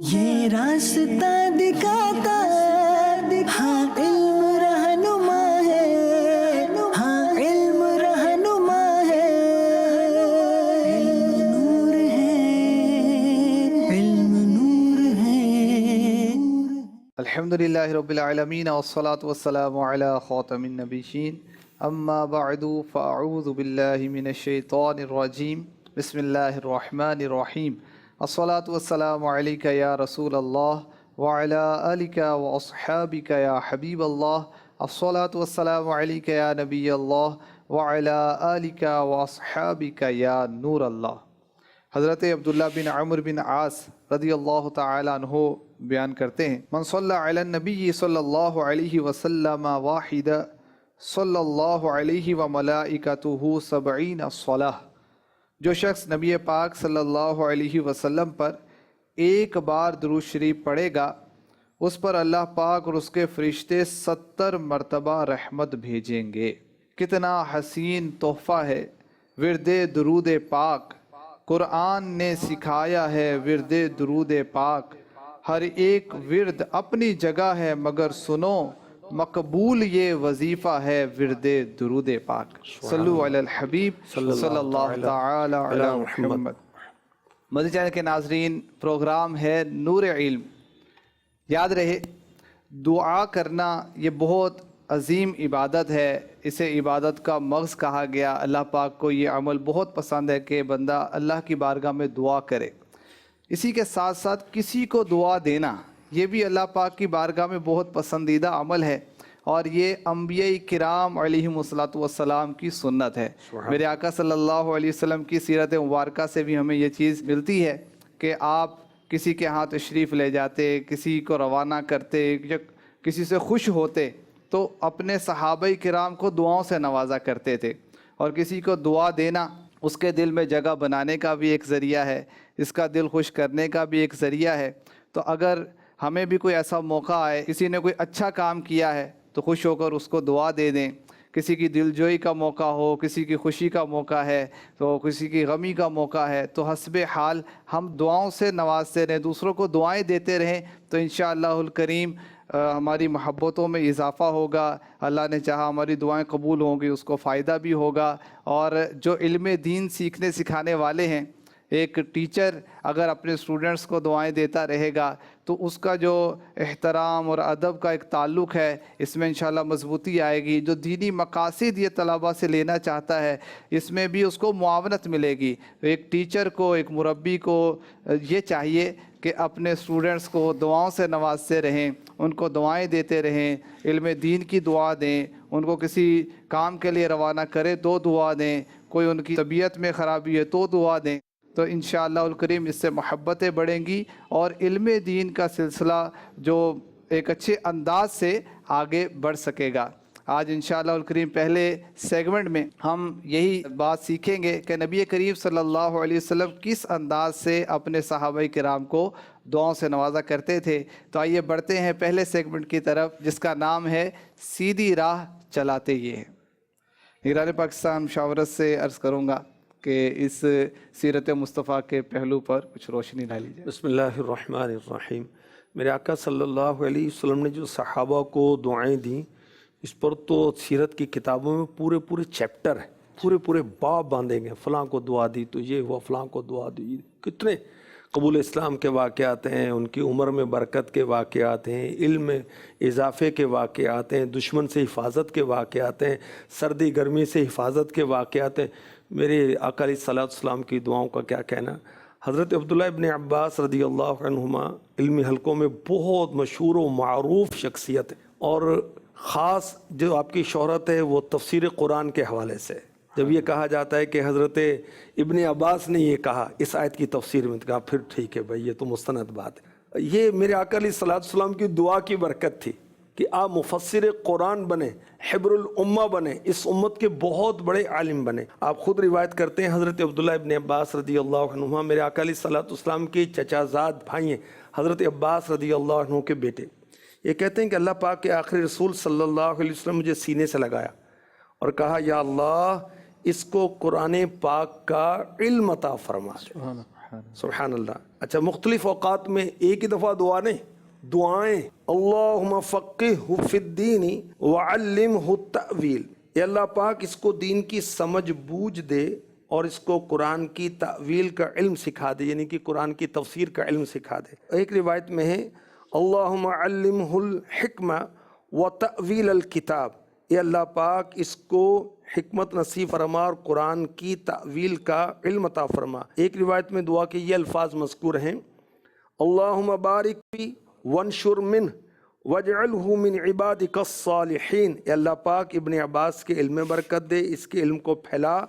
یہ راستہ دکھاتا ہاں علم رہنما ہے، ہاں علم رہنما ہے، علم نور ہے، علم نور ہے۔ الحمدللہ رب العالمین والصلاة والسلام علی خاتم النبیین، اما بعد فاعوذ باللہ من الشیطان الرجیم، بسم اللہ الرحمن الرحیم۔ الصلاة والسلام علیک یا رسول اللہ وعلی آلک واصحابک یا حبیب اللہ۔ الصلاة والسلام علیک یا نبی اللہ وعلی آلک واصحابک یا نور اللہ۔ حضرت عبداللہ بن عمرو بن عاص رضی اللہ تعالیٰ عنہ بیان کرتے ہیں، من صلی علی النبی صلی اللہ علیہ وسلم واحد صلی اللہ علیہ وملائکتہ 70 صلاۃ۔ جو شخص نبی پاک صلی اللہ علیہ وسلم پر ایک بار درود شریف پڑھے گا، اس پر اللہ پاک اور اس کے فرشتے 70 مرتبہ رحمت بھیجیں گے۔ کتنا حسین تحفہ ہے ورد درود پاک، قرآن نے سکھایا ہے ورد درود پاک۔ ہر ایک ورد اپنی جگہ ہے مگر سنو، مقبول یہ وظیفہ ہے ورد درود پاک۔ صلو علی الحبیب صلی اللہ تعالی علی محمد۔ مدنی چینل کے ناظرین، پروگرام ہے نور علم۔ یاد رہے، دعا کرنا یہ بہت عظیم عبادت ہے، اسے عبادت کا مغز کہا گیا۔ اللہ پاک کو یہ عمل بہت پسند ہے کہ بندہ اللہ کی بارگاہ میں دعا کرے۔ اسی کے ساتھ ساتھ کسی کو دعا دینا یہ بھی اللہ پاک کی بارگاہ میں بہت پسندیدہ عمل ہے، اور یہ انبیاء کرام علیہم السلام کی سنت ہے۔ میرے آقا صلی اللہ علیہ وسلم کی سیرت مبارکہ سے بھی ہمیں یہ چیز ملتی ہے کہ آپ کسی کے ہاں تشریف لے جاتے، کسی کو روانہ کرتے، یا کسی سے خوش ہوتے تو اپنے صحابہ کرام کو دعاؤں سے نوازا کرتے تھے، اور کسی کو دعا دینا اس کے دل میں جگہ بنانے کا بھی ایک ذریعہ ہے، اس کا دل خوش کرنے کا بھی ایک ذریعہ ہے۔ تو اگر ہمیں بھی کوئی ایسا موقع آئے، کسی نے کوئی اچھا کام کیا ہے تو خوش ہو کر اس کو دعا دے دیں۔ کسی کی دلجوئی کا موقع ہو، کسی کی خوشی کا موقع ہے، تو کسی کی غمی کا موقع ہے، تو حسب حال ہم دعاؤں سے نوازتے رہیں، دوسروں کو دعائیں دیتے رہیں، تو انشاءاللہ الکریم ہماری محبتوں میں اضافہ ہوگا۔ اللہ نے چاہا ہماری دعائیں قبول ہوں گی، اس کو فائدہ بھی ہوگا۔ اور جو علم دین سیکھنے سکھانے والے ہیں، ایک ٹیچر اگر اپنے اسٹوڈنٹس کو دعائیں دیتا رہے گا تو اس کا جو احترام اور ادب کا ایک تعلق ہے، اس میں انشاءاللہ مضبوطی آئے گی۔ جو دینی مقاصد یہ طلباء سے لینا چاہتا ہے، اس میں بھی اس کو معاونت ملے گی۔ ایک ٹیچر کو، ایک مربی کو یہ چاہیے کہ اپنے اسٹوڈنٹس کو دعاؤں سے نوازتے رہیں، ان کو دعائیں دیتے رہیں، علم دین کی دعا دیں، ان کو کسی کام کے لیے روانہ کرے تو دعا دیں، کوئی ان کی طبیعت میں خرابی ہے تو دعا دیں، تو انشاءاللہ الکریم اس سے محبتیں بڑھیں گی، اور علم دین کا سلسلہ جو ایک اچھے انداز سے آگے بڑھ سکے گا۔ آج انشاءاللہ الکریم پہلے سیگمنٹ میں ہم یہی بات سیکھیں گے کہ نبی کریم صلی اللہ علیہ وسلم کس انداز سے اپنے صحابہ کرام کو دعاؤں سے نوازا کرتے تھے۔ تو آئیے بڑھتے ہیں پہلے سیگمنٹ کی طرف، جس کا نام ہے سیدھی راہ چلاتے یہ۔ نگران پاکستان مشاورت سے عرض کروں گا کہ اس سیرت مصطفیٰ کے پہلو پر کچھ روشنی ڈالی جائے۔ بسم اللہ الرحمن الرحیم۔ میرے آقا صلی اللہ علیہ وسلم نے جو صحابہ کو دعائیں دیں، اس پر تو سیرت کی کتابوں میں پورے چیپٹر ہیں، پورے باب باندھے گئے، فلاں کو دعا دی تو یہ ہوا، فلاں کو دعا دی۔ کتنے قبول اسلام کے واقعات ہیں، ان کی عمر میں برکت کے واقعات ہیں، علم میں اضافے کے واقعات ہیں، دشمن سے حفاظت کے واقعات ہیں، سردی گرمی سے حفاظت کے واقعات ہیں۔ میرے آقا علیہ الصلوۃ والسلام کی دعاؤں کا کیا کہنا۔ حضرت عبداللہ ابن عباس رضی اللہ عنہما علمی حلقوں میں بہت مشہور و معروف شخصیت ہے، اور خاص جو آپ کی شہرت ہے وہ تفسیر قرآن کے حوالے سے۔ جب یہ کہا جاتا ہے کہ حضرت ابن عباس نے یہ کہا اس آیت کی تفسیر میں، کہا پھر ٹھیک ہے بھائی، یہ تو مستند بات ہے۔ یہ میرے آقا علیہ الصلوۃ والسلام کی دعا کی برکت تھی کہ آپ مفسر قرآن بنے، حبر الامہ بنے، اس امت کے بہت بڑے عالم بنے۔ آپ خود روایت کرتے ہیں، حضرت عبداللہ ابن عباس رضی اللہ عنہما میرے آقا علیہ الصلوۃ والسلام کے چچا زاد بھائی ہیں، حضرت عباس رضی اللہ عنہ کے بیٹے۔ یہ کہتے ہیں کہ اللہ پاک کے آخری رسول صلی اللہ علیہ وسلم مجھے سینے سے لگایا اور کہا، یا اللہ اس کو قرآن پاک کا علم عطا فرما۔ سبحان اللہ۔ اچھا مختلف اوقات میں ایک ہی دفعہ دعا نہیں، دعائیں اللہم فقہہ فی الدین وعلمہ التأویل، اے اللہ پاک اس کو دین کی سمجھ بوجھ دے اور اس کو قرآن کی تأویل کا علم سکھا دے، یعنی کہ قرآن کی تفسیر کا علم سکھا دے۔ ایک روایت میں ہے اللہم علمہ الحکمہ وتأویل الکتاب، اے اللہ پاک اس کو حکمت نصیب فرما اور قرآن کی تأویل کا علم عطا فرما۔ ایک روایت میں دعا کے یہ الفاظ مذکور ہیں اللہم بارک فی وانشر منہ وَاجْعَلْهُ مِنْ عِبَادِكَ الصَّالِحِينَ، اے اللہ پاک ابن عباس کے علم میں برکت دے، اس کے علم کو پھیلا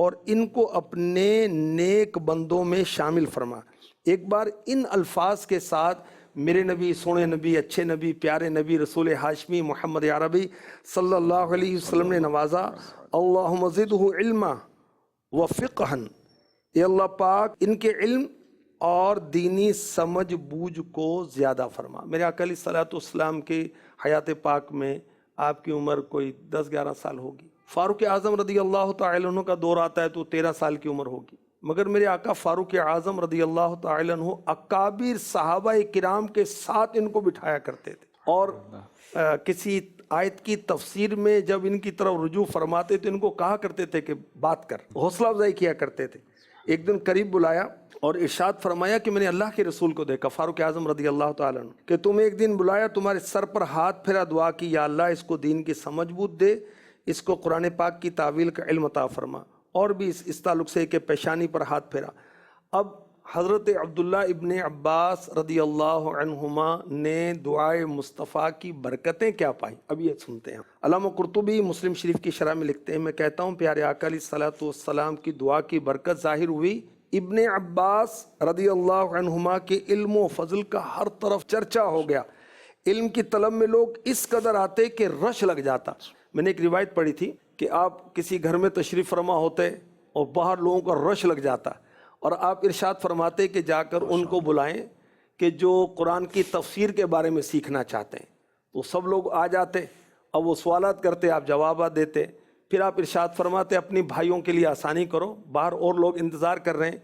اور ان کو اپنے نیک بندوں میں شامل فرما۔ ایک بار ان الفاظ کے ساتھ میرے نبی، سونے نبی، اچھے نبی، پیارے نبی، رسول ہاشمی محمد عربی صلی اللہ علیہ وسلم نے نوازا اللہم زدہ علما وفقہا، اے اللہ پاک ان کے علم اور دینی سمجھ بوجھ کو زیادہ فرما۔ میرے آقا علیہ الصلوۃ والسلام کے حیات پاک میں آپ کی عمر کوئی 10-11 سال ہوگی۔ فاروق اعظم رضی اللہ تعالی عنہ کا دور آتا ہے تو 13 سال کی عمر ہوگی، مگر میرے آقا فاروق اعظم رضی اللہ تعالی عنہ اکابر صحابہ کرام کے ساتھ ان کو بٹھایا کرتے تھے، اور کسی آیت کی تفسیر میں جب ان کی طرف رجوع فرماتے تو ان کو کہا کرتے تھے کہ بات کر، حوصلہ افزائی کیا کرتے تھے۔ ایک دن قریب بلایا اور ارشاد فرمایا کہ میں نے اللہ کے رسول کو دیکھا، فاروق اعظم رضی اللہ تعالیٰ عنہ، کہ تمہیں ایک دن بلایا، تمہارے سر پر ہاتھ پھیرا، دعا کی یا اللہ اس کو دین کی سمجھ بوجھ دے، اس کو قرآن پاک کی تعویل کا علم عطا فرما، اور بھی اس تعلق سے کہ پیشانی پر ہاتھ پھیرا۔ اب حضرت عبداللہ ابن عباس رضی اللہ عنہما نے دعائے مصطفیٰ کی برکتیں کیا پائیں، اب یہ سنتے ہیں۔ علامہ قرطبی مسلم شریف کی شرح میں لکھتے ہیں، میں کہتا ہوں پیارے آقا علیہ الصلوۃ والسلام کی دعا کی برکت ظاہر ہوئی۔ ابن عباس رضی اللہ عنہما کے علم و فضل کا ہر طرف چرچا ہو گیا، علم کی طلب میں لوگ اس قدر آتے کہ رش لگ جاتا۔ میں نے ایک روایت پڑھی تھی کہ آپ کسی گھر میں تشریف فرما ہوتے اور باہر لوگوں کا رش لگ جاتا، اور آپ ارشاد فرماتے کہ جا کر ان کو بلائیں کہ جو قرآن کی تفسیر کے بارے میں سیکھنا چاہتے ہیں، تو سب لوگ آ جاتے، اب وہ سوالات کرتے، آپ جوابات دیتے، پھر آپ ارشاد فرماتے اپنی بھائیوں کے لیے آسانی کرو، باہر اور لوگ انتظار کر رہے ہیں۔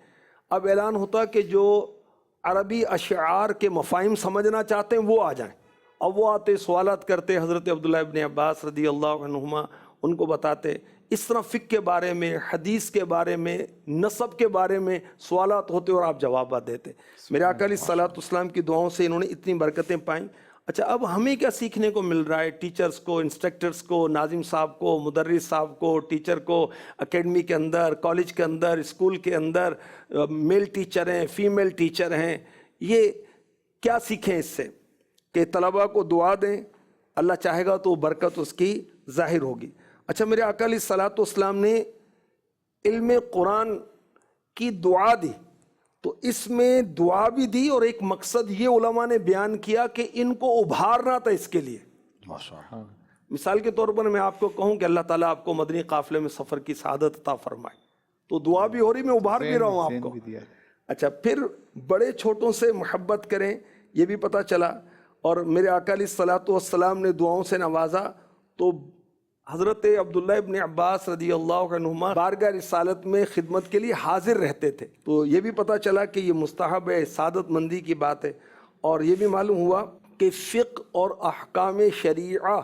اب اعلان ہوتا کہ جو عربی اشعار کے مفاہیم سمجھنا چاہتے ہیں وہ آ جائیں، اب وہ آتے، سوالات کرتے، حضرت عبداللہ ابن عباس رضی اللہ عنہما ان کو بتاتے، اس طرح فقہ کے بارے میں، حدیث کے بارے میں، نسب کے بارے میں سوالات ہوتے اور آپ جوابات دیتے۔ میرے آقا علیہ الصلوۃ والسلام کی دعاؤں سے انہوں نے اتنی برکتیں پائیں۔ اچھا اب ہمیں کیا سیکھنے کو مل رہا ہے؟ ٹیچرز کو، انسٹرکٹرز کو، ناظم صاحب کو، مدرس صاحب کو، ٹیچر کو، اکیڈمی کے اندر، کالج کے اندر، اسکول کے اندر میل ٹیچر ہیں، فیمیل ٹیچر ہیں، یہ کیا سیکھیں اس سے؟ کہ طلباء کو دعا دیں، اللہ چاہے گا تو برکت اس کی ظاہر ہوگی۔ اچھا میرے آقا علیہ الصلوۃ والسلام نے علم قرآن کی دعا دی، تو اس میں دعا بھی دی اور ایک مقصد یہ علماء نے بیان کیا کہ ان کو ابھارنا تھا اس کے لیے۔ مثال کے طور پر میں آپ کو کہوں کہ اللہ تعالیٰ آپ کو مدنی قافلے میں سفر کی سعادت عطا فرمائے، تو دعا بھی ہو رہی، میں ابھار بھی رہا ہوں آپ کو۔ اچھا پھر بڑے چھوٹوں سے محبت کریں، یہ بھی پتہ چلا، اور میرے آقا علیہ الصلوۃ والسلام نے دعاؤں سے نوازا، تو حضرت عبداللہ ابن عباس رضی اللہ عنہما بارگاہ رسالت میں خدمت کے لیے حاضر رہتے تھے، تو یہ بھی پتہ چلا کہ یہ مستحب ہے، سعادت مندی کی بات ہے۔ اور یہ بھی معلوم ہوا کہ فقہ اور احکام شریعہ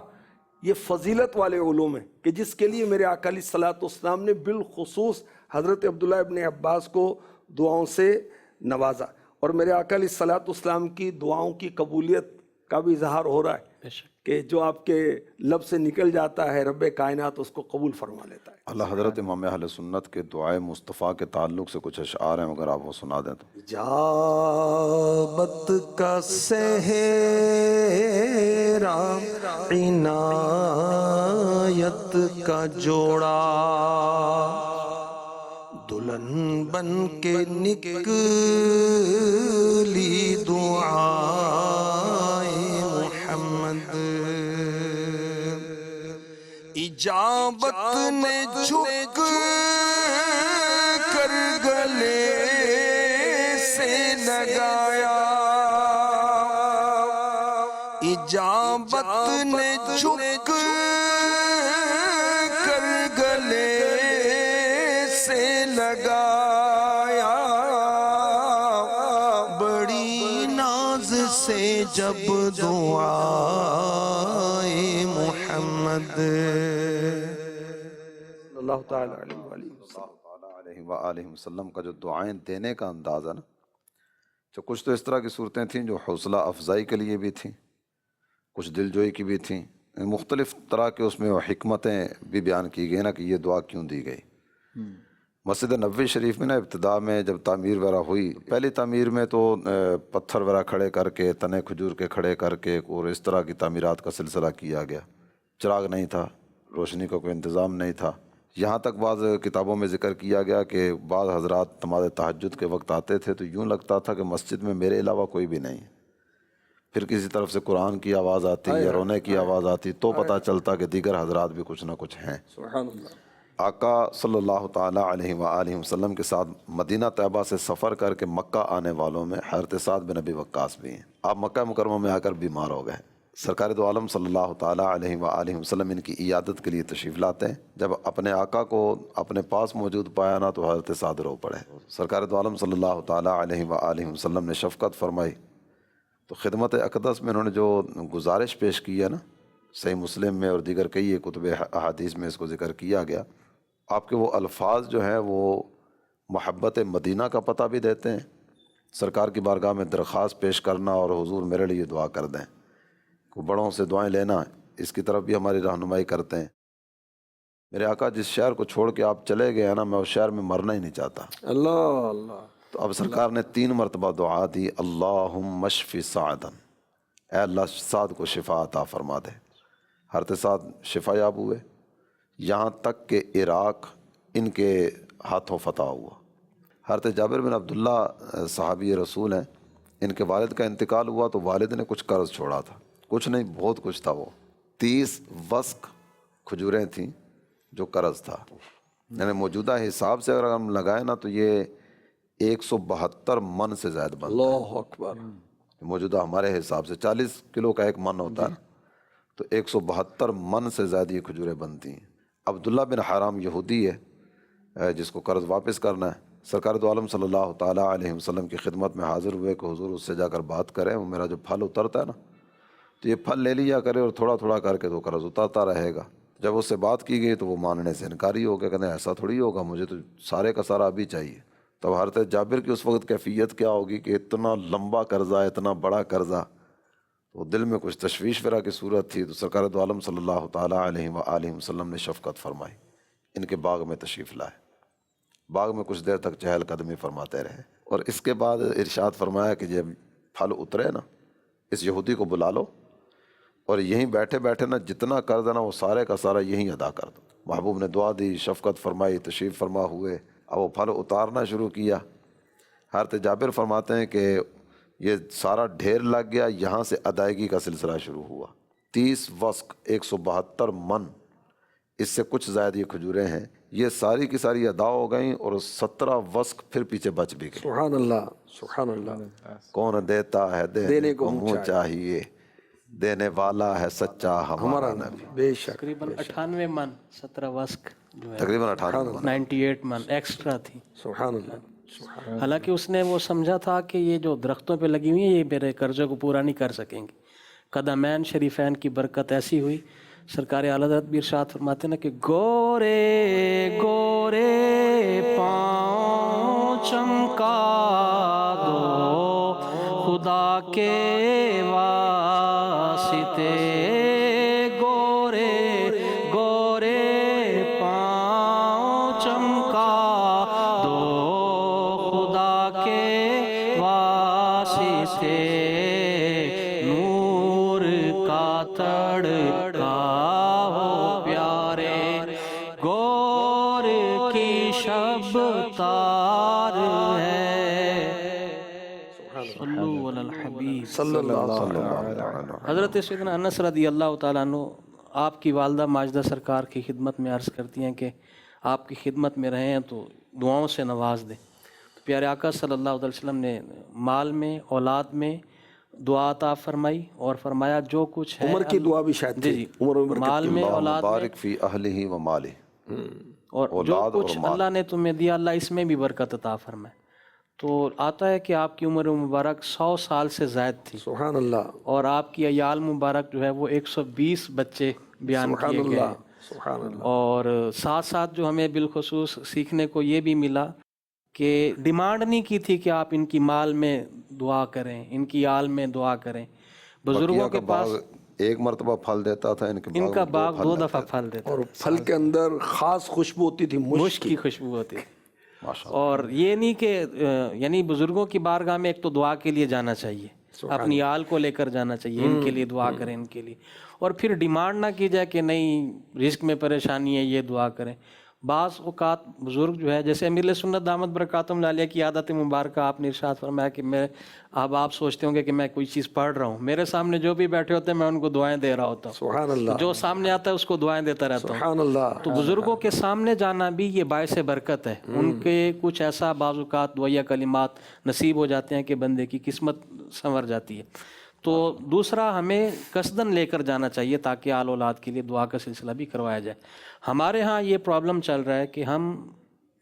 یہ فضیلت والے علوم ہیں کہ جس کے لیے میرے آقا علیہ الصلوۃ والسلام نے بالخصوص حضرت عبداللہ ابن عباس کو دعاؤں سے نوازا، اور میرے آقا علیہ الصلوۃ والسلام کی دعاؤں کی قبولیت کا بھی اظہار ہو رہا ہے کہ جو آپ کے لب سے نکل جاتا ہے رب کائنات اس کو قبول فرما لیتا ہے۔ اللہ حضرت امام اہل سنت کے دعائے مصطفیٰ کے تعلق سے کچھ اشعار ہیں، اگر آپ وہ سنا دیں تو۔ اجابت کا صحرا عنایت کا جوڑا، دلہن بن کے نکلی دعائے محمد، اجابت نے جھک کر گلے سے لگایا، اجابت نے جھک کر گلے سے لگایا، سے جب دعائے محمد صلی اللہ تعالی علیہ وآلہ وسلم. علیہ وآلہ وسلم کا جو دعائیں دینے کا انداز ہے نا، تو کچھ تو اس طرح کی صورتیں تھیں جو حوصلہ افزائی کے لیے بھی تھیں، کچھ دل جوئی کی بھی تھیں، مختلف طرح کے اس میں وہ حکمتیں بھی بیان کی گئی نا کہ یہ دعا کیوں دی گئی. مسجد نبوی شریف میں نا ابتدا میں جب تعمیر وغیرہ ہوئی، پہلی تعمیر میں تو پتھر وغیرہ کھڑے کر کے، تنے کھجور کے کھڑے کر کے اور اس طرح کی تعمیرات کا سلسلہ کیا گیا. چراغ نہیں تھا، روشنی کا کوئی انتظام نہیں تھا. یہاں تک بعض کتابوں میں ذکر کیا گیا کہ بعض حضرات نماز تہجد کے وقت آتے تھے تو یوں لگتا تھا کہ مسجد میں میرے علاوہ کوئی بھی نہیں. پھر کسی طرف سے قرآن کی آواز آتی یا رونے کی آواز آتی تو پتہ چلتا کہ دیگر حضرات بھی کچھ نہ کچھ ہیں. سبحان اللہ. آقا صلی اللہ تعالیٰ علیہ وآلہ وسلم کے ساتھ مدینہ طیبہ سے سفر کر کے مکہ آنے والوں میں حضرت سعد بن ابی وقاص بھی ہیں. آپ مکہ مکرمہ میں آ کر بیمار ہو گئے. سرکار دو عالم صلی اللہ تعالیٰ علیہ وآلہ وسلم ان کی عیادت کے لیے تشریف لاتے ہیں. جب اپنے آقا کو اپنے پاس موجود پایا نا تو حضرت سعد رو پڑے. سرکار دو عالم صلی اللہ تعالیٰ علیہ وآلہ وسلم نے شفقت فرمائی تو خدمت اقدس میں انہوں نے جو گزارش پیش کی ہے نا، صحیح مسلم میں اور دیگر کئی کتب احادیث میں اس کو ذکر کیا گیا. آپ کے وہ الفاظ جو ہیں وہ محبت مدینہ کا پتہ بھی دیتے ہیں. سرکار کی بارگاہ میں درخواست پیش کرنا اور حضور میرے لیے دعا کر دیں، بڑوں سے دعائیں لینا، اس کی طرف بھی ہماری رہنمائی کرتے ہیں. میرے آقا جس شہر کو چھوڑ کے آپ چلے گئے ہیں نا، میں اس شہر میں مرنا ہی نہیں چاہتا. اللہ اللہ. تو اب سرکار نے 3 مرتبہ دعا دی، اللہم اشف سعدا، اے اللہ سعد کو شفا عطا فرما دے. حضرت سعد شفا یاب ہوئے، یہاں تک کہ عراق ان کے ہاتھوں فتح ہوا. حضرت جابر بن عبداللہ صحابی رسول ہیں، ان کے والد کا انتقال ہوا تو والد نے کچھ قرض چھوڑا تھا، کچھ نہیں بہت کچھ تھا. وہ 30 وسق کھجوریں تھیں جو قرض تھا. یعنی موجودہ حساب سے اگر ہم لگائیں نا تو یہ 172 من سے زائد بنتا ہے. اللہ اکبر. موجودہ ہمارے حساب سے 40 کلو کا 1 من ہوتا ہے نا، تو 172 من سے زائد یہ کھجوریں بنتی ہیں. عبداللہ بن حرام یہودی ہے جس کو قرض واپس کرنا ہے. سرکار دو عالم صلی اللہ تعالیٰ علیہ وسلم کی خدمت میں حاضر ہوئے کہ حضور اس سے جا کر بات کریں، وہ میرا جو پھل اترتا ہے نا تو یہ پھل لے لیا کرے اور تھوڑا تھوڑا کر کے تو قرض اترتا رہے گا. جب اس سے بات کی گئی تو وہ ماننے سے انکاری ہو گیا، کہتے ہیں ایسا تھوڑی ہوگا، مجھے تو سارے کا سارا ابھی چاہیے. تب حضرت جابر کی اس وقت کیفیت کیا ہوگی کہ اتنا لمبا قرضہ، اتنا بڑا قرضہ، تو دل میں کچھ تشویش وغیرہ کی صورت تھی. تو سرکار دو عالم صلی اللہ تعالیٰ علیہ وآلہ وسلم نے شفقت فرمائی، ان کے باغ میں تشریف لائے. باغ میں کچھ دیر تک چہل قدمی فرماتے رہے اور اس کے بعد ارشاد فرمایا کہ جب پھل اترے نا اس یہودی کو بلا لو اور یہیں بیٹھے بیٹھے نا جتنا قرض ہے نا وہ سارے کا سارا یہیں ادا کر دو. محبوب نے دعا دی، شفقت فرمائی، تشریف فرما ہوئے. اب وہ پھل اتارنا شروع کیا. حضرت جابر فرماتے ہیں کہ یہ سارا ڈھیر لگ گیا، یہاں سے ادائیگی کا سلسلہ شروع ہوا. 30 وسق 172 من، اس سے کچھ زائد یہ کھجوریں ہیں، یہ ساری کی ساری ادا ہو گئیں اور 17 وسق پھر پیچھے بچ بھی گئے. سبحان اللہ سبحان اللہ. کون دیتا ہے دینے کو منہ چاہیے، دینے والا ہے سچا ہمارا نبی. بے شک. تقریباً 98 من 17 وسق جو ہے، تقریباً 98 من. 98 من ایکسٹرا تھی. سبحان اللہ. حالانکہ اس نے وہ سمجھا تھا کہ یہ جو درختوں پہ لگی ہوئی ہیں یہ میرے قرضوں کو پورا نہیں کر سکیں گے. قدمین شریفین کی برکت ایسی ہوئی، سرکار اعلیٰ حضرت بھی ارشاد فرماتے ہیں نا کہ گورے گورے پاؤں چمکا دو خدا کے واسطے، گورے گورے پاؤں چمکا دو خدا کے واسطے، نور کا تڑکا ہو پیارے، گور کی شب تار ہے. صلو علی الحبیب صلی اللہ علیہ وسلم. حضرت سیدنا انس رضی اللہ تعالیٰ عنہ آپ کی والدہ ماجدہ سرکار کی خدمت میں عرض کرتی ہیں کہ آپ کی خدمت میں رہے ہیں تو دعاؤں سے نواز دیں. تو پیارے آقا صلی اللہ علیہ وسلم نے مال میں، اولاد میں دعا عطا فرمائی اور فرمایا جو کچھ ہے عمر کی دعا بھی شاید جی تھی. عمر میں برکت مال میں، اولاد میں، بارک فی اہلہ و مالہ، اور جو اولاد اور کچھ مال. اللہ نے تمہیں دیا اللہ اس میں بھی برکت عطا فرمائے. تو آتا ہے کہ آپ کی عمر مبارک 100 سال سے زائد تھی، سبحان اللہ، اور آپ کی عیال مبارک جو ہے وہ 120 بچے بیان سبحان کیے گئے اللہ، ہیں۔ سبحان اللہ۔ اور ساتھ ساتھ جو ہمیں بالخصوص سیکھنے کو یہ بھی ملا کہ ڈیمانڈ نہیں کی تھی کہ آپ ان کی مال میں دعا کریں، ان کی آل میں دعا کریں۔ بزرگوں بقیہ کے کا پاس باغ ایک مرتبہ پھل دیتا تھا، ان کا باغ 2 دفعہ پھل دیتا اور پھل کے اندر خاص خوشبو ہوتی تھی، مشک کی خوشبو ہوتی تھی۔ ماشاء اور یہ نہیں کہ یعنی بزرگوں کی بارگاہ میں ایک تو دعا کے لیے جانا چاہیے، اپنی آل کو لے کر جانا چاہیے، ان کے لیے دعا کریں، ان کے لیے، اور پھر ڈیمانڈ نہ کی جائے کہ نہیں رزق میں پریشانی ہے یہ دعا کریں۔ بعض اوقات بزرگ جو ہے، جیسے امیر سنت دامت برکاتہم العالیہ کی عادت مبارکہ، آپ نے ارشاد فرمایا کہ آپ سوچتے ہوں گے کہ میں کوئی چیز پڑھ رہا ہوں، میرے سامنے جو بھی بیٹھے ہوتے ہیں میں ان کو دعائیں دے رہا ہوتا ہوں، سبحان اللہ، جو سامنے آتا ہے اس کو دعائیں دیتا رہتا ہوں۔ سبحان اللہ۔ تو بزرگوں کے سامنے جانا بھی یہ باعث برکت ہے، ان کے کچھ ایسا بعض اوقات دعائیہ کلمات نصیب ہو جاتے ہیں کہ بندے کی قسمت سنور جاتی ہے۔ تو دوسرا ہمیں قصدن لے کر جانا چاہیے تاکہ آل اولاد کے لیے دعا کا سلسلہ بھی کروایا جائے۔ ہمارے ہاں یہ پرابلم چل رہا ہے کہ ہم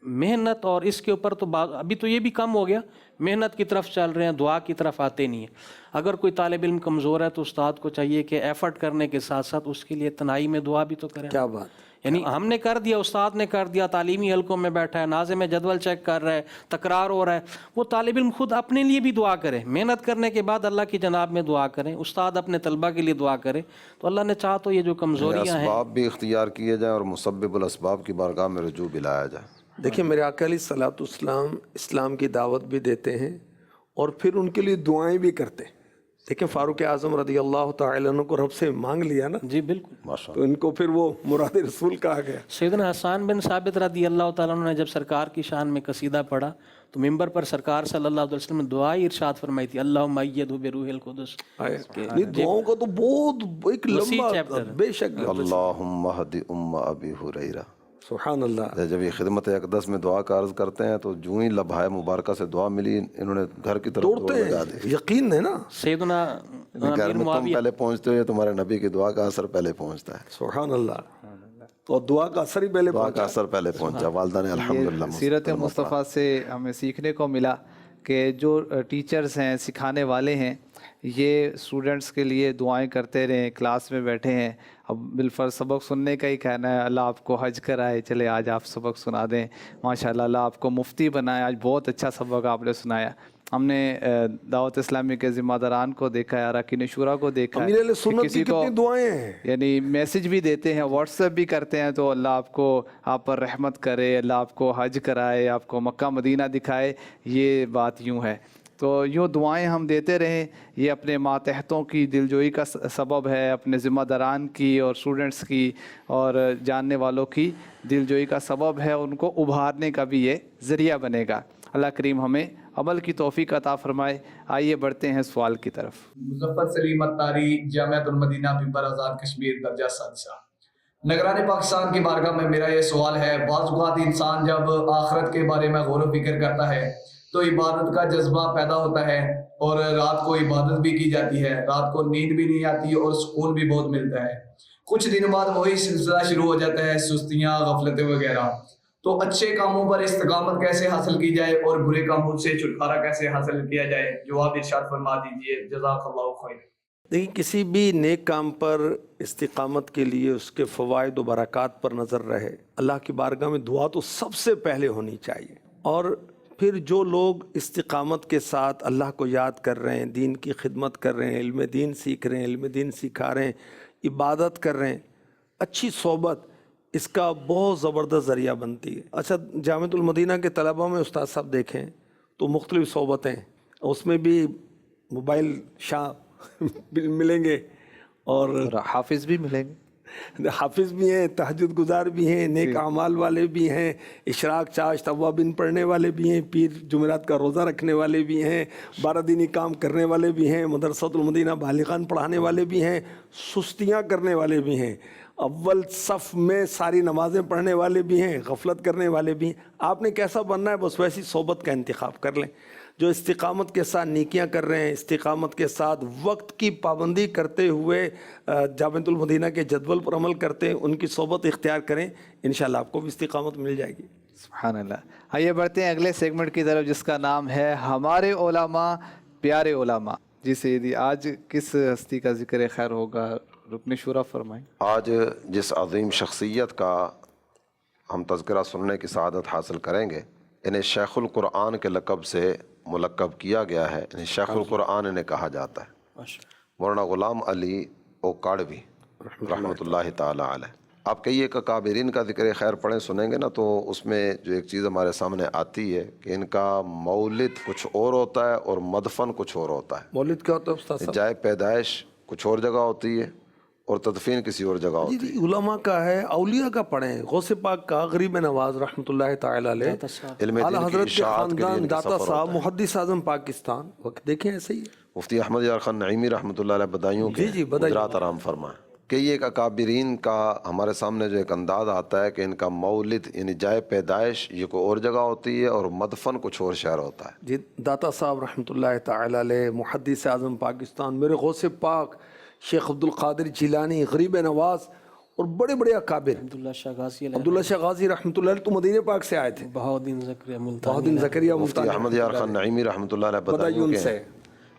محنت اور اس کے اوپر تو ابھی تو یہ بھی کم ہو گیا، محنت کی طرف چل رہے ہیں، دعا کی طرف آتے نہیں ہیں۔ اگر کوئی طالب علم کمزور ہے تو استاد کو چاہیے کہ ایفرٹ کرنے کے ساتھ ساتھ اس کے لیے تنہائی میں دعا بھی تو کریں۔ کیا بات، یعنی ہم نے کر دیا، استاد نے کر دیا، تعلیمی حلقوں میں بیٹھا ہے، ناظم میں جدول چیک کر رہا ہے، تکرار ہو رہا ہے، وہ طالب علم خود اپنے لیے بھی دعا کرے، محنت کرنے کے بعد اللہ کی جناب میں دعا کریں، استاد اپنے طلبہ کے لیے دعا کرے، تو اللہ نے چاہا تو یہ جو کمزوریاں ہیں، اسباب بھی اختیار کیے جائیں اور مسبب الاسباب کی بارگاہ میں رجوع بھی لایا جائے۔ دیکھیں میرے آقا علیہ الصلوۃ والسلام اسلام کی دعوت بھی دیتے ہیں اور پھر ان کے لیے دعائیں بھی کرتے ہیں۔ دیکھیں فاروق اعظم رضی اللہ تعالیٰ عنہ کو رب سے مانگ لیا نا، جی بالکل، تو ان کو پھر وہ مراد رسول کہا گیا۔ سیدنا حسان بن ثابت رضی اللہ تعالیٰ عنہ نے جب سرکار کی شان میں قصیدہ پڑھا تو ممبر پر سرکار صلی اللہ علیہ وسلم نے دعائی ارشاد فرمائی تھی، اللہم ایدہ بروح القدس۔ یہ دعاؤں کا تو بہت ایک وسیع لمبا، چیپٹر ہے۔ بے شک، اللہم اہد ام ابی ہریرہ۔ سبحان اللہ۔ جب یہ خدمت اقدس میں دعا کا عرض کرتے ہیں تو جو ہی لبھائے مبارکہ سے دعا ملی، انہوں نے گھر کی طرف دوڑتے لگا دی۔ ہیں، یقین ہے نا۔ سیدنا گھر امیر میں تم معاویہ، پہلے پہنچتے ہو یا تمہارے نبی کی دعا کا اثر پہلے پہنچتا ہے؟ سبحان اللہ۔ تو دعا کا اثر ہی پہلے دعا پہنچا۔ کا اثر پہلے پہنچا، والدہ نے الحمدللہ سیرت مصطفیٰ سے ہمیں سیکھنے کو ملا کہ جو ٹیچرز ہیں، سکھانے والے ہیں، یہ اسٹوڈنٹس کے لیے دعائیں کرتے رہیں، کلاس میں بیٹھے ہیں، اب بالفرض سبق سننے کا ہی کہنا ہے، اللہ آپ کو حج کرائے، چلے آج آپ سبق سنا دیں، ماشاءاللہ اللہ آپ کو مفتی بنائے، آج بہت اچھا سبق آپ نے سنایا۔ ہم نے دعوت اسلامی کے ذمہ داران کو دیکھا ہے، اراکین شورا کو دیکھا ہے، امیر علیہ سنت کہ کی کتنی دعائیں ہیں، یعنی میسج بھی دیتے ہیں، واٹس ایپ بھی کرتے ہیں، تو اللہ آپ کو، آپ پر رحمت کرے، اللہ آپ کو حج کرائے، آپ کو مکہ مدینہ دکھائے، یہ بات یوں ہے۔ تو یوں دعائیں ہم دیتے رہیں، یہ اپنے ماتحتوں کی دلجوئی کا سبب ہے، اپنے ذمہ داران کی اور اسٹوڈنٹس کی اور جاننے والوں کی دلجوئی کا سبب ہے، ان کو ابھارنے کا بھی یہ ذریعہ بنے گا۔ اللہ کریم ہمیں عمل کی توفیق عطا فرمائے۔ آئیے بڑھتے ہیں سوال کی طرف۔ مظفر سلیم اتاری، جامعۃ المدینہ پیپر آزاد کشمیر، درجہ سادسہ۔ نگران پاکستان کی بارگاہ میں میرا یہ سوال ہے، بعض اوقات انسان جب آخرت کے بارے میں غور و فکر کرتا ہے تو عبادت کا جذبہ پیدا ہوتا ہے، اور رات کو عبادت بھی کی جاتی ہے، رات کو نیند بھی نہیں آتی اور سکون بھی بہت ملتا ہے۔ کچھ دنوں بعد وہی سلسلہ شروع ہو جاتا ہے، سستیاں، غفلتیں وغیرہ۔ تو اچھے کاموں پر استقامت کیسے حاصل کی جائے اور برے کاموں سے چھٹکارا کیسے حاصل کیا جائے؟ جواب ارشاد فرما دیجیے، جزاک اللہ خیر۔ دیکھیں کسی بھی نیک کام پر استقامت کے لیے اس کے فوائد و برکات پر نظر رہے، اللہ کی بارگاہ میں دعا تو سب سے پہلے ہونی چاہیے۔ اور پھر جو لوگ استقامت کے ساتھ اللہ کو یاد کر رہے ہیں، دین کی خدمت کر رہے ہیں، علم دین سیکھ رہے ہیں، علم دین سکھا رہے ہیں، عبادت کر رہے ہیں، اچھی صحبت اس کا بہت زبردست ذریعہ بنتی ہے۔ اچھا جامعۃ المدینہ کے طلباء میں استاد صاحب دیکھیں تو مختلف صحبتیں، اس میں بھی موبائل شاہ ملیں گے اور حافظ بھی ملیں گے، حافظ بھی ہیں، تہجد گزار بھی ہیں، نیک اعمال والے بھی ہیں، اشراق چاشت اوابین پڑھنے والے بھی ہیں، پیر جمعرات کا روزہ رکھنے والے بھی ہیں، 12 دینی کام کرنے والے بھی ہیں، مدرسۃ المدینہ بالغان پڑھانے والے بھی ہیں، سستیاں کرنے والے بھی ہیں، اول صف میں ساری نمازیں پڑھنے والے بھی ہیں، غفلت کرنے والے بھی ہیں۔ آپ نے کیسا بننا ہے، بس ویسی صحبت کا انتخاب کر لیں۔ جو استقامت کے ساتھ نیکیاں کر رہے ہیں، استقامت کے ساتھ وقت کی پابندی کرتے ہوئے جامعۃ المدینہ کے جدول پر عمل کرتے ہیں، ان کی صحبت اختیار کریں، انشاءاللہ آپ کو بھی استقامت مل جائے گی۔ سبحان اللہ. آئیے بڑھتے ہیں اگلے سیگمنٹ کی طرف جس کا نام ہے ہمارے علماء پیارے علماء. جی سیدی آج کس ہستی کا ذکر خیر ہوگا؟ رکن شورا فرمائیں. آج جس عظیم شخصیت کا ہم تذکرہ سننے کی سعادت حاصل کریں گے، انہیں شیخ القرآن کے لقب سے ملقب کیا گیا ہے. انہیں شیخ القرآن انہیں کہا جاتا ہے. مولانا غلام علی اوکاڑوی رحمۃ اللہ تعالی علیہ. آپ کئی ایک اکابرین کا ذکر خیر پڑھیں سنیں گے نا، تو اس میں جو ایک چیز ہمارے سامنے آتی ہے کہ ان کا مولد کچھ اور ہوتا ہے اور مدفن کچھ اور ہوتا ہے. مولد کیا ہوتا ہے استاد صاحب؟ جائے پیدائش کچھ اور جگہ ہوتی ہے اور تدفین کسی اور جگہ ہوتی ہے. جی علماء کا ہے، اولیاء کا پڑھیں. غوث پاک کا غریب نواز رحمۃ اللہ تعالی علیہ، علم اعلیٰ دین کی حضرت کے اشاعت کے لیے خاندان ان کا داتا سفر صاحب ہوتا ہے. محدث اعظم پاکستان، وقت دیکھیں ایسے ہی ہے. مفتی احمد یار خان نعیمی رحمۃ اللہ علیہ بدایوں کے جی بدایوں. حضرات آرام فرمائیں. کئی ایک اکابرین کا ہمارے سامنے جو ایک انداز آتا ہے کہ ان کا مولد یعنی جائے پیدائش یہ کوئی اور جگہ ہوتی ہے اور مدفن کچھ اور شہر ہوتا ہے. جی داتا صاحب رحمۃ اللہ تعالی علیہ محدث اعظم پاکستان، میرے غوث پاک شیخ عبد القادر جیلانی غریب نواز اور بڑے بڑے اکابر. عبداللہ شاہ غازی عبداللہ شاہ غازی رحمۃ اللہ علیہ تو مدینہ پاک سے آئے تھے. بہاؤدین زکریا ملتانی، بہاؤدین زکریا مفتی ملتانی احمد یار خان نعیمی رحمۃ اللہ علیہ بدایوں کے سے،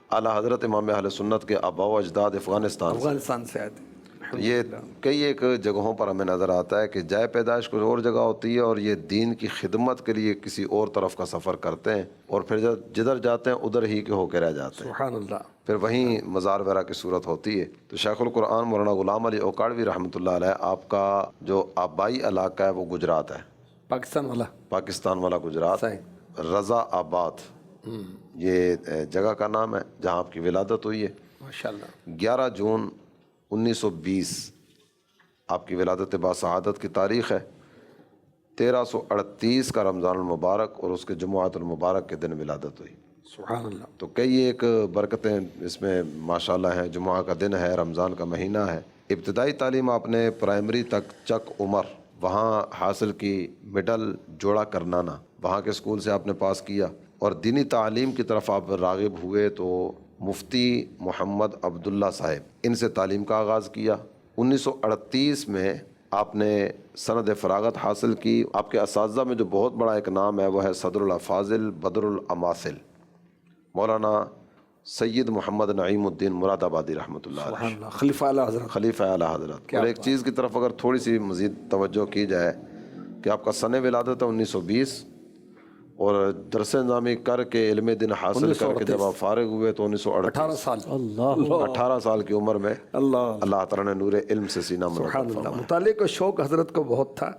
اعلیٰ حضرت امام اہل سنت کے آباء و اجداد افغانستان سے. افغانستان سے آئے تھے. تو یہ کئی ایک جگہوں پر ہمیں نظر آتا ہے کہ جائے پیدائش کچھ اور جگہ ہوتی ہے اور یہ دین کی خدمت کے لیے کسی اور طرف کا سفر کرتے ہیں اور پھر جدھر جاتے ہیں ادھر ہی کے ہو کے رہ جاتے ہیں. سبحان اللہ. پھر وہیں مزار وغیرہ کی صورت ہوتی ہے. تو شیخ القرآن مولانا غلام علی اوکاڑوی رحمۃ اللہ علیہ، آپ کا جو آبائی علاقہ ہے وہ گجرات ہے، پاکستان والا، پاکستان والا گجرات. صحیح. رضا آباد یہ جگہ کا نام ہے جہاں آپ کی ولادت ہوئی ہے. ماشاءاللہ. 11 جون 1920 آپ کی ولادت باسعادت کی تاریخ ہے. 1338 کا رمضان المبارک اور اس کے جمعۃ المبارک کے دن ولادت ہوئی. سبحان اللہ. تو کئی ایک برکتیں اس میں ماشاءاللہ ہیں. جمعہ کا دن ہے، رمضان کا مہینہ ہے. ابتدائی تعلیم آپ نے پرائمری تک چک عمر وہاں حاصل کی، مڈل جوڑا کرنانا وہاں کے اسکول سے آپ نے پاس کیا، اور دینی تعلیم کی طرف آپ راغب ہوئے تو مفتی محمد عبداللہ صاحب ان سے تعلیم کا آغاز کیا. 1938 میں آپ نے سند فراغت حاصل کی. آپ کے اساتذہ میں جو بہت بڑا ایک نام ہے وہ ہے صدر الافاضل بدر الاماثل مولانا سید محمد نعیم الدین مراد آبادی رحمۃ اللہ علیہ. سبحان اللہ. خلیفہ اعلیٰ حضرت. خلیفہ اعلیٰ حضرت. اور ایک چیز کی طرف اگر تھوڑی سی مزید توجہ کی جائے کہ آپ کا سن ولادت ہے 1920 اور درس نظامی کر کے علم دین حاصل کر کے جب آپ فارغ ہوئے تو 18 سال. 18 سال کی عمر میں اللہ تعالیٰ نے نور علم سے سینہ سبحان منور اللہ. مطالعے کا شوق حضرت کو بہت تھا،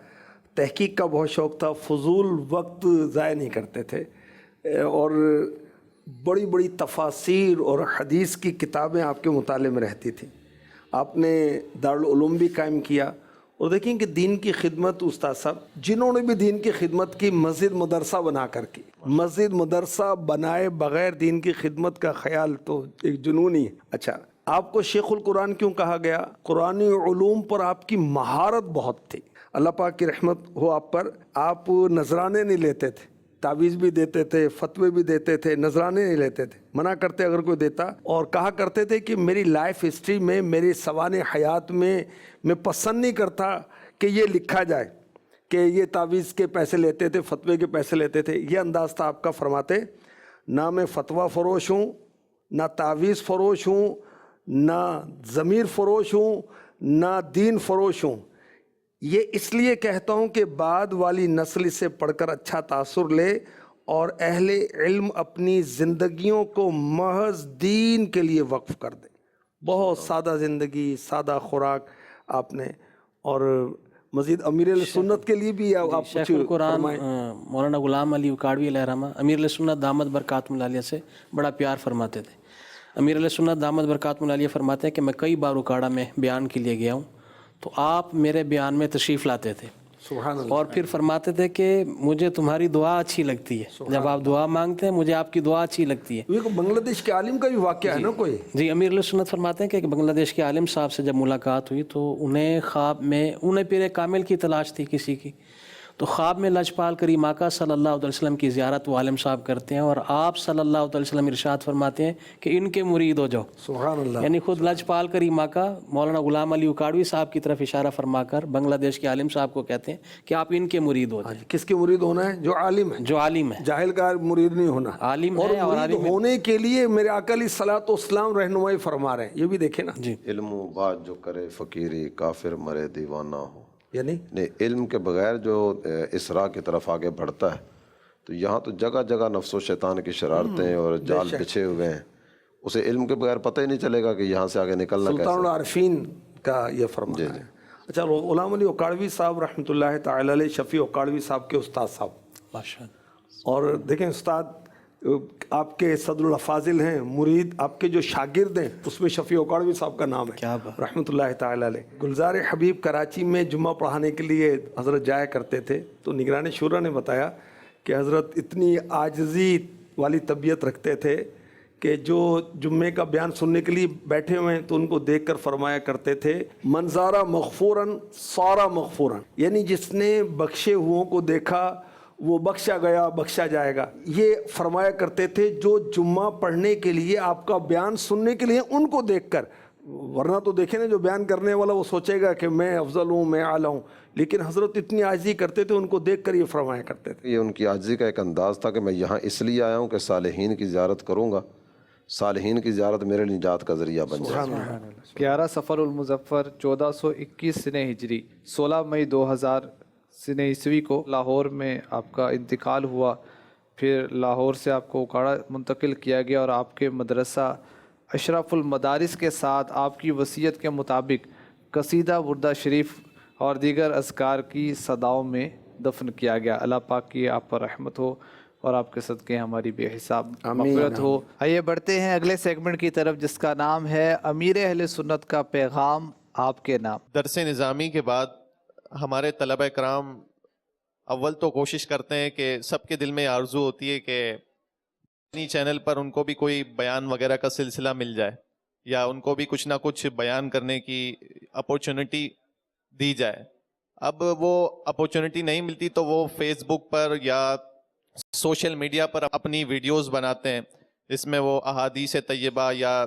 تحقیق کا بہت شوق تھا، فضول وقت ضائع نہیں کرتے تھے، اور بڑی بڑی تفاسیر اور حدیث کی کتابیں آپ کے مطالعے میں رہتی تھیں. آپ نے دارالعلوم بھی قائم کیا. اور دیکھیں کہ دین کی خدمت استاد صاحب جنہوں نے بھی دین کی خدمت کی، مسجد مدرسہ بنا کر کی. مسجد مدرسہ بنائے بغیر دین کی خدمت کا خیال تو ایک جنون ہی ہے. اچھا، آپ کو شیخ القرآن کیوں کہا گیا؟ قرآنی علوم پر آپ کی مہارت بہت تھی. اللہ پاک کی رحمت ہو آپ پر. آپ نذرانے نہیں لیتے تھے، تعویذ بھی دیتے تھے، فتوے بھی دیتے تھے، نذرانے نہیں لیتے تھے. منع کرتے اگر کوئی دیتا، اور کہا کرتے تھے کہ میری لائف ہسٹری میں، میری سوانح حیات میں پسند نہیں کرتا کہ یہ لکھا جائے کہ یہ تعویذ کے پیسے لیتے تھے، فتوے کے پیسے لیتے تھے. یہ انداز تھا آپ کا. فرماتے نہ میں فتویٰ فروش ہوں، نہ تعویذ فروش ہوں، نہ ضمیر فروش ہوں، نہ دین فروش ہوں. یہ اس لیے کہتا ہوں کہ بعد والی نسل اسے پڑھ کر اچھا تاثر لے اور اہل علم اپنی زندگیوں کو محض دین کے لیے وقف کر دیں. بہت سادہ زندگی، سادہ خوراک آپ نے. اور مزید امیر السنت کے لیے بھی آپ شیخ القرآن مولانا غلام علی اوکاڑوی علیہ رحمہ امیر السنت دامت برکاتہ العالیہ سے بڑا پیار فرماتے تھے. امیر السنت دامت برکاتہ العالیہ فرماتے ہیں کہ میں کئی بار اکاڑا میں بیان کے لیے گیا ہوں تو آپ میرے بیان میں تشریف لاتے تھے. سبحان اللہ. اور پھر فرماتے تھے کہ مجھے تمہاری دعا اچھی لگتی ہے، جب آپ دعا مانگتے ہیں مجھے آپ کی دعا اچھی لگتی ہے. یہ بنگلہ دیش کے عالم کا بھی واقعہ ہے نا کوئی؟ جی، امیر علیہ سنت فرماتے ہیں کہ بنگلہ دیش کے عالم صاحب سے جب ملاقات ہوئی تو انہیں خواب میں انہیں پیر کامل کی تلاش تھی کسی کی. تو خواب میں لجپال کریم آقا صلی اللہ علیہ وسلم کی زیارت وہ عالم صاحب کرتے ہیں اور آپ صلی اللہ علیہ وسلم ارشاد فرماتے ہیں کہ ان کے مرید ہو جاؤ. سبحان اللہ. یعنی خود لجپال کریم آقا مولانا غلام علی اکاڑوی صاحب کی طرف اشارہ فرما کر بنگلہ دیش کے عالم صاحب کو کہتے ہیں کہ آپ ان کے مرید ہو جائیں. کس کے مرید ہونا ہے؟ جو عالم ہے. جو عالم ہے. جاہل کا مرید نہیں ہونا. عالم اور ہے اور مرید عالم ہونے کے لیے میرے آقا علیہ الصلوۃ والسلام رہنمائی فرما رہے ہیں. یہ بھی دیکھیں نا. جی. علم و بات جو کرے فقیری کافر مرے دیوانہ ہو. یعنی نہیں، علم کے بغیر جو اسراء کی طرف آگے بڑھتا ہے تو یہاں تو جگہ جگہ نفس و شیطان کی شرارتیں اور جال بچھے ہوئے ہیں. اسے علم کے بغیر پتہ ہی نہیں چلے گا کہ یہاں سے آگے نکلنا سلطان کیسے. العارفین کا یہ فرمان ہے. اچھا، غلام علی اکاڑوی صاحب رحمۃ اللہ تعالی علیہ، شفیع اکاڑوی صاحب کے استاد صاحب. ماشاءاللہ. اور دیکھیں استاد آپ کے صدر الافاضل ہیں، مرید آپ کے جو شاگرد ہیں اس میں شفیع اکاڑوی صاحب کا نام ہے. کیا بات. رحمۃ اللہ تعالی علیہ. گلزار حبیب کراچی میں جمعہ پڑھانے کے لیے حضرت جایا کرتے تھے تو نگران شورا نے بتایا کہ حضرت اتنی عاجزی والی طبیعت رکھتے تھے کہ جو جمعے کا بیان سننے کے لیے بیٹھے ہوئے ہیں تو ان کو دیکھ کر فرمایا کرتے تھے منظارہ مغفوراً سارا مغفوراً، یعنی جس نے بخشے ہوئوں کو دیکھا وہ بخشا گیا بخشا جائے گا. یہ فرمایا کرتے تھے جو جمعہ پڑھنے کے لیے آپ کا بیان سننے کے لیے ان کو دیکھ کر. ورنہ تو دیکھیں نا جو بیان کرنے والا وہ سوچے گا کہ میں افضل ہوں میں اعلیٰ ہوں، لیکن حضرت اتنی عاجزی کرتے تھے ان کو دیکھ کر یہ فرمایا کرتے تھے. یہ ان کی عاجزی کا ایک انداز تھا کہ میں یہاں اس لیے آیا ہوں کہ صالحین کی زیارت کروں گا، صالحین کی زیارت میرے لیے نجات کا ذریعہ بن جائے. 11 صفر المظفر 1421 سنہ ہجری 16 مئی 2000 سنہ عیسوی کو لاہور میں آپ کا انتقال ہوا. پھر لاہور سے آپ کو اکاڑا منتقل کیا گیا اور آپ کے مدرسہ اشرف المدارس کے ساتھ آپ کی وصیت کے مطابق قصیدہ بردہ شریف اور دیگر اذکار کی صداؤں میں دفن کیا گیا. اللہ پاک کی آپ پر رحمت ہو اور آپ کے صدقے ہماری بے حساب مغفرت ہو. آئیے بڑھتے ہیں اگلے سیگمنٹ کی طرف جس کا نام ہے امیر اہل سنت کا پیغام آپ کے نام. درس نظامی کے بعد ہمارے طلبہ کرام اول تو کوشش کرتے ہیں کہ سب کے دل میں آرزو ہوتی ہے کہ اپنی چینل پر ان کو بھی کوئی بیان وغیرہ کا سلسلہ مل جائے یا ان کو بھی کچھ نہ کچھ بیان کرنے کی اپورچونٹی دی جائے. اب وہ اپورچونٹی نہیں ملتی تو وہ فیس بک پر یا سوشل میڈیا پر اپنی ویڈیوز بناتے ہیں جس میں وہ احادیث طیبہ یا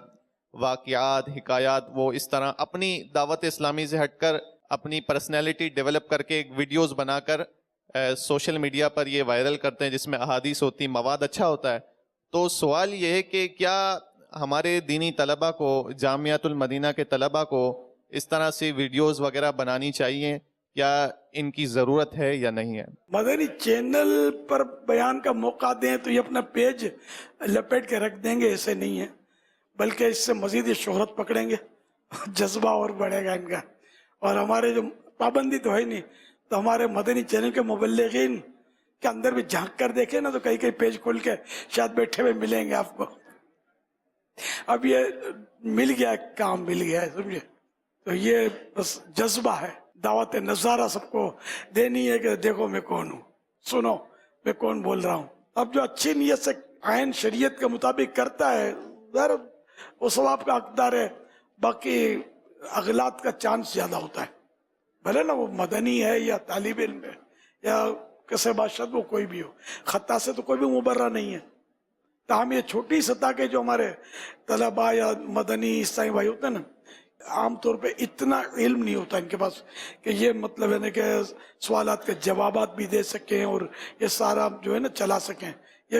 واقعات حکایات وہ اس طرح اپنی دعوت اسلامی سے ہٹ کر اپنی پرسنالٹی ڈیولپ کر کے ویڈیوز بنا کر سوشل میڈیا پر یہ وائرل کرتے ہیں جس میں احادیث ہوتی، مواد اچھا ہوتا ہے. تو سوال یہ ہے کہ کیا ہمارے دینی طلبہ کو، جامعۃ المدینہ کے طلبہ کو اس طرح سے ویڈیوز وغیرہ بنانی چاہیے؟ کیا ان کی ضرورت ہے یا نہیں ہے؟ مدنی چینل پر بیان کا موقع دیں تو یہ اپنا پیج لپیٹ کے رکھ دیں گے، ایسے نہیں ہے، بلکہ اس سے مزید یہ شہرت پکڑیں گے، جذبہ اور بڑھے گا ان کا. اور ہمارے جو پابندی تو ہے نہیں، تو ہمارے مدنی چینل کے مبلغین کے اندر بھی جھانک کر دیکھیں نا تو کئی کئی پیج کھول کے شاید بیٹھے ہوئے ملیں گے آپ کو. اب یہ مل گیا، کام مل گیا ہے، سمجھے؟ تو یہ بس جذبہ ہے، دعوت نظارہ سب کو دینی ہے کہ دیکھو میں کون ہوں، سنو میں کون بول رہا ہوں. اب جو اچھی نیت سے عین شریعت کے مطابق کرتا ہے ظاہر وہ ثواب کا حقدار ہے، باقی اغلاط کا چانس زیادہ ہوتا ہے. بھلے نا وہ مدنی ہے یا طالب علم ہے یا کسے بادشاہ وہ کوئی بھی ہو، خطا سے تو کوئی بھی مبرہ نہیں ہے. تاہم یہ چھوٹی سطح کے جو ہمارے طلباء یا مدنی عیسائی بھائی ہوتے ہیں نا، عام طور پہ اتنا علم نہیں ہوتا ان کے پاس کہ یہ مطلب ہے نا کہ سوالات کے جوابات بھی دے سکیں اور یہ سارا جو ہے نا چلا سکیں. یہ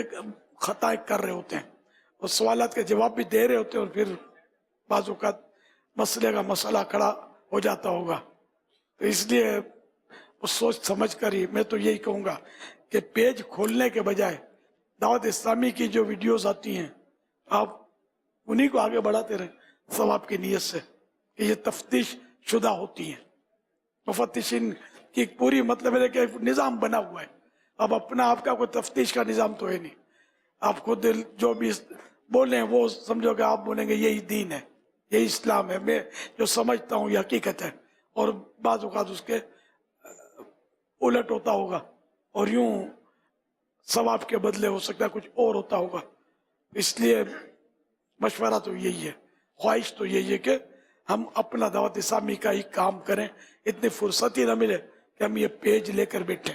خطائیں کر رہے ہوتے ہیں اور سوالات کے جواب بھی دے رہے ہوتے ہیں اور پھر بعض اوقات مسئلے کا مسئلہ کھڑا ہو جاتا ہوگا. تو اس لیے اس سوچ سمجھ کر ہی میں تو یہی کہوں گا کہ پیج کھولنے کے بجائے دعوت اسلامی کی جو ویڈیوز آتی ہیں آپ انہی کو آگے بڑھاتے رہیں ثواب کی نیت سے کہ یہ تفتیش شدہ ہوتی ہیں. مفتشین کی پوری مطلب ہے کہ ایک نظام بنا ہوا ہے. اب اپنا آپ کا کوئی تفتیش کا نظام تو ہے نہیں. آپ خود جو بھی بولیں وہ سمجھو کہ آپ بولیں گے یہی دین ہے، یہی اسلام ہے، میں جو سمجھتا ہوں یہ حقیقت ہے، اور بعض اوقات اس کے الٹ ہوتا ہوگا اور یوں ثواب کے بدلے ہو سکتا ہے کچھ اور ہوتا ہوگا. اس لیے مشورہ تو یہی ہے، خواہش تو یہی ہے کہ ہم اپنا دعوت اسلامی کا ہی کام کریں. اتنی فرصت ہی نہ ملے کہ ہم یہ پیج لے کر بیٹھیں.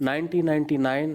1999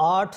8